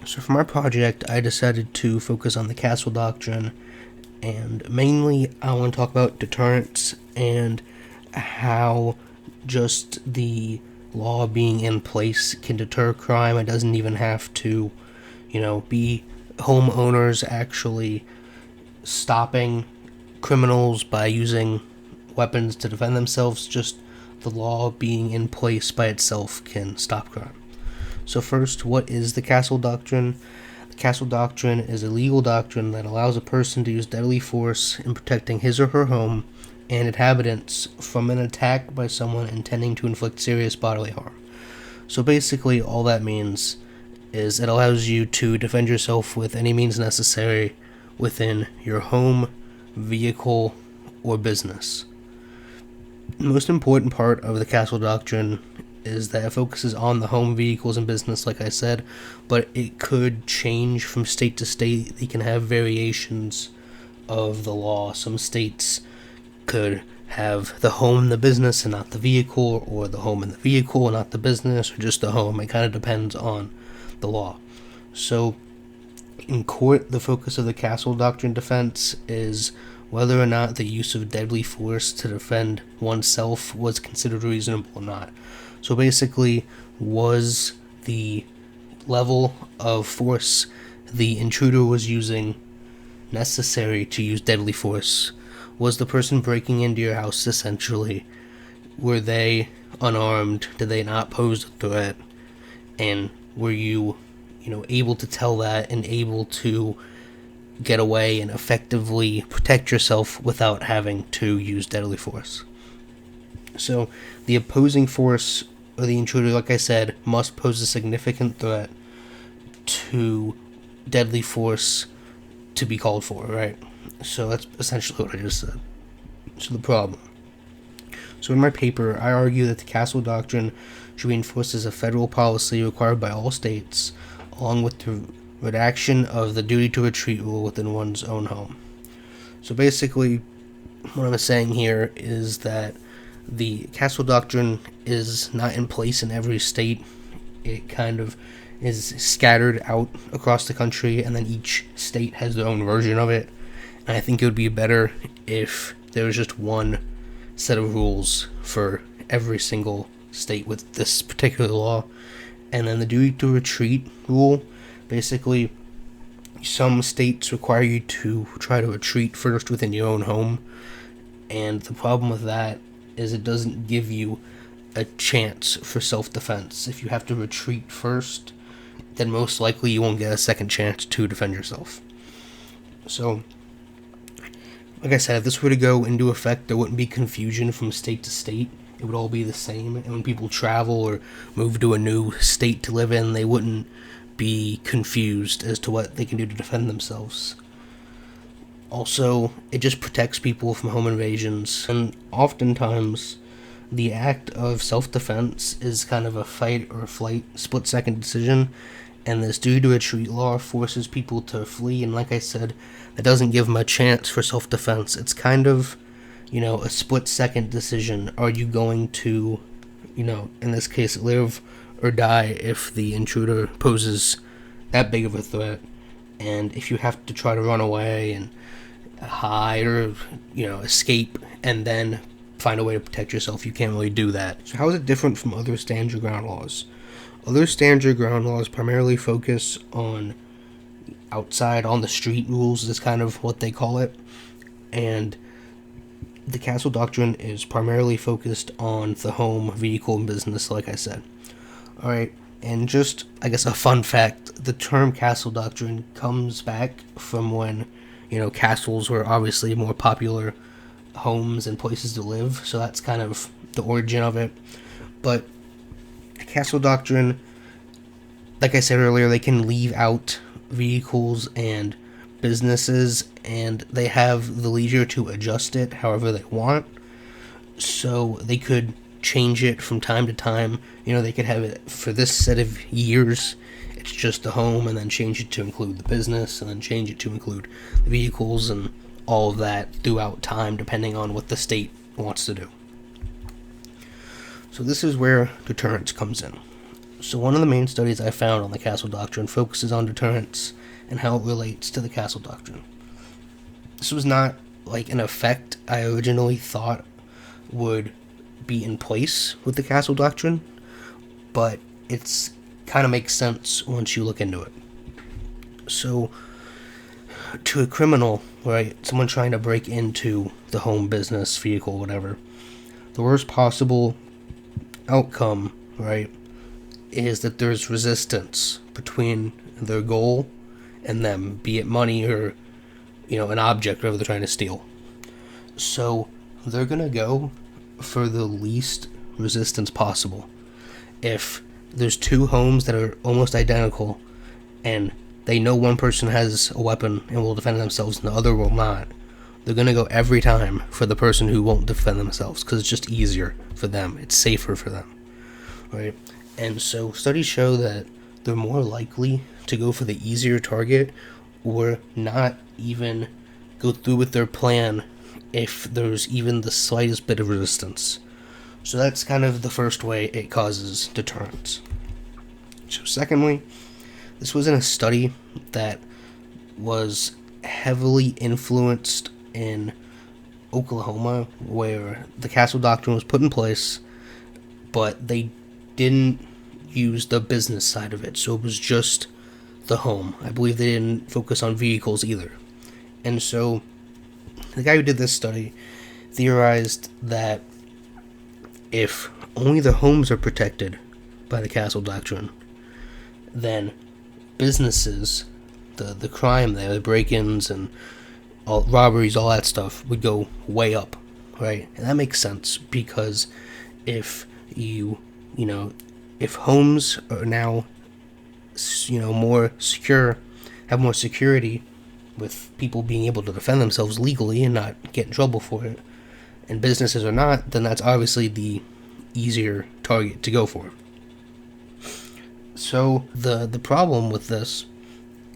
So for my project, I decided to focus on the castle doctrine, and mainly I want to talk about deterrence and how just the law being in place can deter crime. It doesn't even have to, be homeowners actually stopping criminals by using weapons to defend themselves. Just the law being in place by itself can stop crime. So first, what is the castle doctrine? The castle doctrine is a legal doctrine that allows a person to use deadly force in protecting his or her home and inhabitants from an attack by someone intending to inflict serious bodily harm. So basically, all that means is it allows you to defend yourself with any means necessary within your home, vehicle, or business. The most important part of the castle doctrine is that it focuses on the home, vehicles, and business, like I said, but it could change from state to state. They can have variations of the law. Some states could have the home and the business and not the vehicle, or the home and the vehicle and not the business, or just the home. It kind of depends on the law. So in court, the focus of the castle doctrine defense is whether or not the use of deadly force to defend oneself was considered reasonable or not. So basically, was the level of force the intruder was using necessary to use deadly force? Was the person breaking into your house essentially, were they unarmed? Did they not pose a threat? And were you, able to tell that and able to get away and effectively protect yourself without having to use deadly force? So the opposing force or the intruder, like I said, must pose a significant threat to deadly force to be called for, right? So that's essentially what I just said. So the problem. So in my paper, I argue that the castle doctrine should be enforced as a federal policy required by all states, along with the redaction of the duty to retreat rule within one's own home. So basically, what I'm saying here is that the castle doctrine is not in place in every state. It kind of is scattered out across the country, and then each state has their own version of it. And I think it would be better if there was just one set of rules for every single state with this particular law. And then the duty to retreat rule, basically, some states require you to try to retreat first within your own home. And the problem with that is it doesn't give you a chance for self-defense. If you have to retreat first, then most likely you won't get a second chance to defend yourself. So, like I said, if this were to go into effect, there wouldn't be confusion from state to state. It would all be the same. And when people travel or move to a new state to live in, they wouldn't be confused as to what they can do to defend themselves. Also, it just protects people from home invasions, and oftentimes the act of self-defense is kind of a fight or flight split-second decision, and this duty to retreat law forces people to flee, and like I said, that doesn't give them a chance for self-defense. It's kind of, a split-second decision. Are you going to, in this case, live or die if the intruder poses that big of a threat? And if you have to try to run away and hide or, escape and then find a way to protect yourself, you can't really do that. So how is it different from other stand your ground laws? Other stand your ground laws primarily focus on outside on the street rules, is kind of what they call it. And the castle doctrine is primarily focused on the home, vehicle, and business, like I said. Alright, and just, I guess, a fun fact, the term castle doctrine comes back from when, castles were obviously more popular homes and places to live, so that's kind of the origin of it. But castle doctrine, like I said earlier, they can leave out vehicles and businesses, and they have the leisure to adjust it however they want. So they could change it from time to time. They could have it for this set of years, it's just the home, and then change it to include the business, and then change it to include the vehicles, and all of that throughout time, depending on what the state wants to do. So this is where deterrence comes in. So one of the main studies I found on the Castle Doctrine focuses on deterrence and how it relates to the Castle Doctrine. This was not like an effect I originally thought would be in place with the Castle Doctrine, but it's kind of makes sense once you look into it. So, to a criminal, right, someone trying to break into the home, business, vehicle, whatever, the worst possible outcome, right, is that there's resistance between their goal and them, be it money or, an object, whatever they're trying to steal. So, they're gonna go for the least resistance possible. If there's two homes that are almost identical and they know one person has a weapon and will defend themselves and the other will not, they're going to go every time for the person who won't defend themselves because it's just easier for them. It's safer for them, right? And so studies show that they're more likely to go for the easier target or not even go through with their plan if there's even the slightest bit of resistance. So that's kind of the first way it causes deterrence. So secondly, this was in a study that was heavily influenced in Oklahoma, where the Castle Doctrine was put in place, but they didn't use the business side of it, so it was just the home. I believe they didn't focus on vehicles either. And so the guy who did this study theorized that if only the homes are protected by the Castle Doctrine, then businesses, the crime there, the break-ins and all robberies, all that stuff would go way up, right? And that makes sense because if if homes are now, more secure, have more security with people being able to defend themselves legally and not get in trouble for it, and businesses are not, then that's obviously the easier target to go for. So the problem with this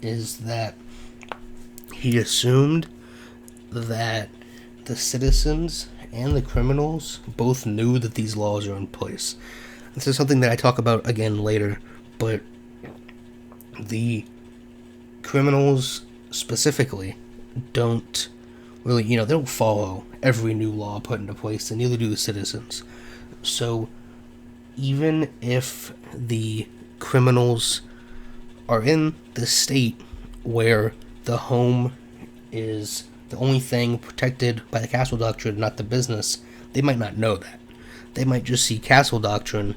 is that he assumed that the citizens and the criminals both knew that these laws are in place. This is something that I talk about again later, but the criminals specifically don't really, they don't follow every new law put into place, and neither do the citizens. So even if the criminals are in the state where the home is the only thing protected by the Castle Doctrine, not the business, they might not know that. They might just see Castle Doctrine,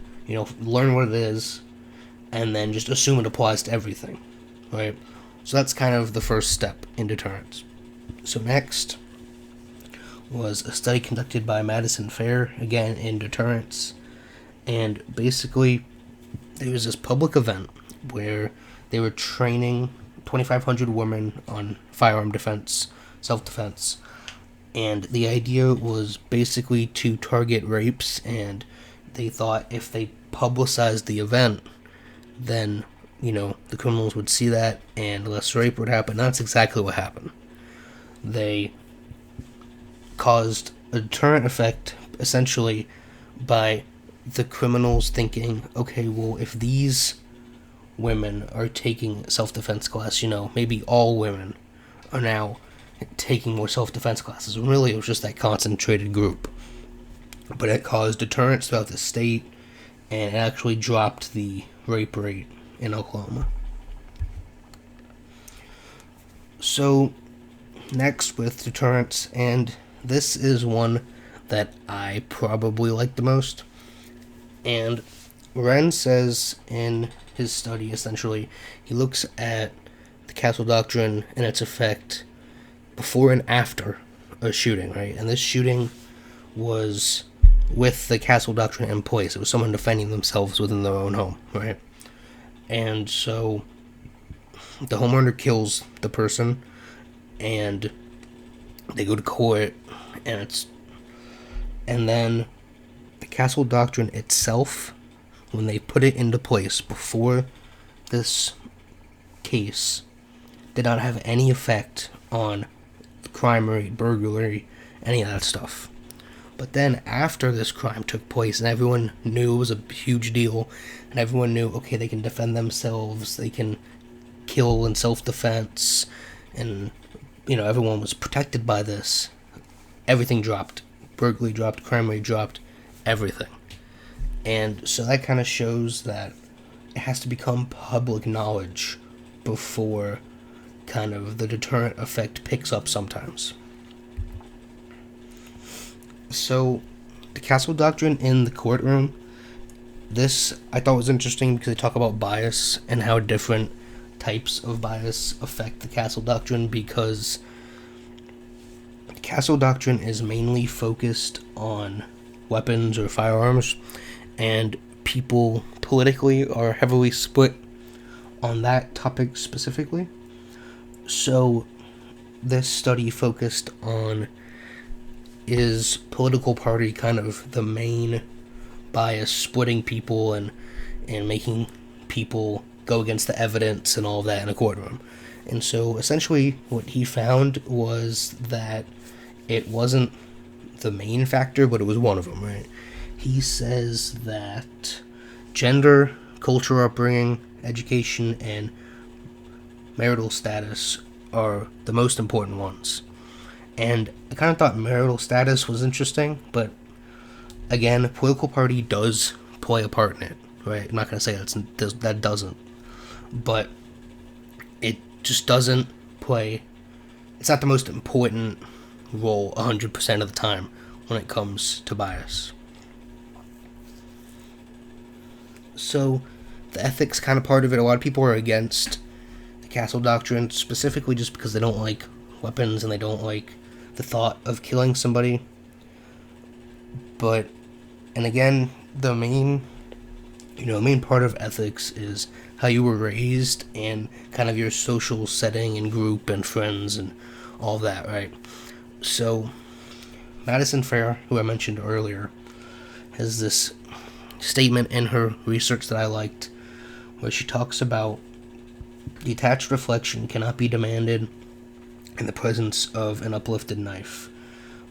learn what it is, and then just assume it applies to everything, right? So that's kind of the first step in deterrence. So next was a study conducted by Madison Fair, again in deterrence, and basically there was this public event where they were training 2,500 women on firearm defense, self-defense, and the idea was basically to target rapes, and they thought if they publicized the event, then, the criminals would see that and less rape would happen. That's exactly what happened. They caused a deterrent effect, essentially, by the criminals thinking, okay, well, if these women are taking self-defense class, maybe all women are now taking more self-defense classes. And really, it was just that concentrated group. But it caused deterrence throughout the state, and it actually dropped the rape rate in Oklahoma. So, next with deterrence, and this is one that I probably like the most, and Wren says in his study, essentially, he looks at the Castle Doctrine and its effect before and after a shooting, right? And this shooting was with the Castle Doctrine in place. It was someone defending themselves within their own home, right? And so the homeowner kills the person, and they go to court, and then the Castle Doctrine itself, when they put it into place before this case, did not have any effect on crime rate, burglary, any of that stuff. But then after this crime took place and everyone knew it was a huge deal, and everyone knew, okay, they can defend themselves, they can kill in self-defense, and, everyone was protected by this, everything dropped. Burglary dropped, crime rate dropped, everything. And so that kind of shows that it has to become public knowledge before kind of the deterrent effect picks up sometimes. So, the castle doctrine in the courtroom, this I thought was interesting because they talk about bias and how different types of bias affect the castle doctrine, because the castle doctrine is mainly focused on weapons or firearms, and people politically are heavily split on that topic specifically. So, this study focused on, is political party kind of the main bias, splitting people and making people go against the evidence and all of that in a courtroom. And so essentially what he found was that it wasn't the main factor, but it was one of them, right? He says that gender, cultural upbringing, education, and marital status are the most important ones. And I kind of thought marital status was interesting, but again, political party does play a part in it, right? I'm not going to say that doesn't, but it just doesn't play, it's not the most important role 100% of the time when it comes to bias. So, the ethics kind of part of it, a lot of people are against the castle doctrine, specifically just because they don't like weapons and they don't like the thought of killing somebody. But, and again, the main part of ethics is how you were raised and kind of your social setting and group and friends and all that, right? So, Madison Fair, who I mentioned earlier, has this statement in her research that I liked, where she talks about detached reflection cannot be demanded in the presence of an uplifted knife.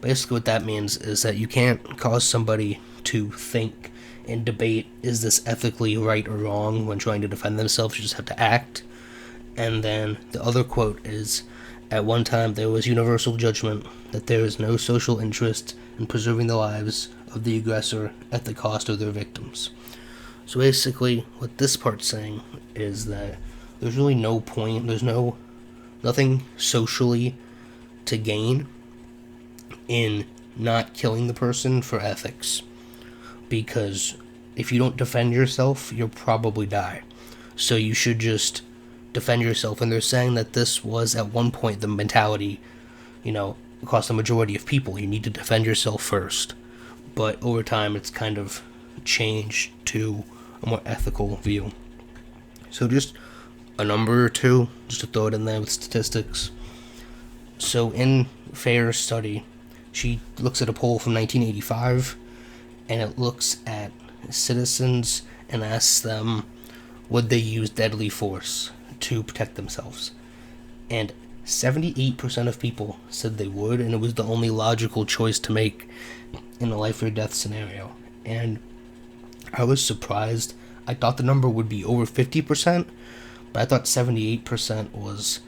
Basically what that means is that you can't cause somebody to think and debate, is this ethically right or wrong, when trying to defend themselves. You just have to act. And then the other quote is, at one time there was universal judgment that there is no social interest in preserving the lives of the aggressor at the cost of their victims. So basically what this part's saying is that there's really no point, there's nothing socially to gain in not killing the person for ethics, because if you don't defend yourself, you'll probably die. So you should just defend yourself. And they're saying that this was at one point the mentality, across the majority of people. You need to defend yourself first. But over time it's kind of changed to a more ethical view. So just a number or two, just to throw it in there with statistics. So in Fair's study, she looks at a poll from 1985, and it looks at citizens and asks them, would they use deadly force to protect themselves? And 78% of people said they would, and it was the only logical choice to make in a life or death scenario. And I was surprised. I thought the number would be over 50%, but I thought 78% was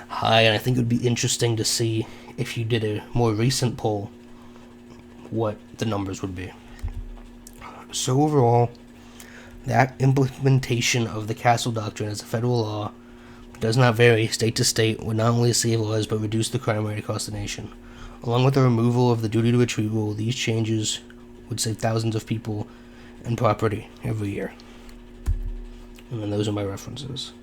high, and I think it would be interesting to see if you did a more recent poll what the numbers would be. So overall, that implementation of the castle doctrine as a federal law does not vary state to state, would not only save lives but reduce the crime rate across the nation. Along with the removal of the duty to retreat rule, these changes would save thousands of people and property every year. And then those are my references.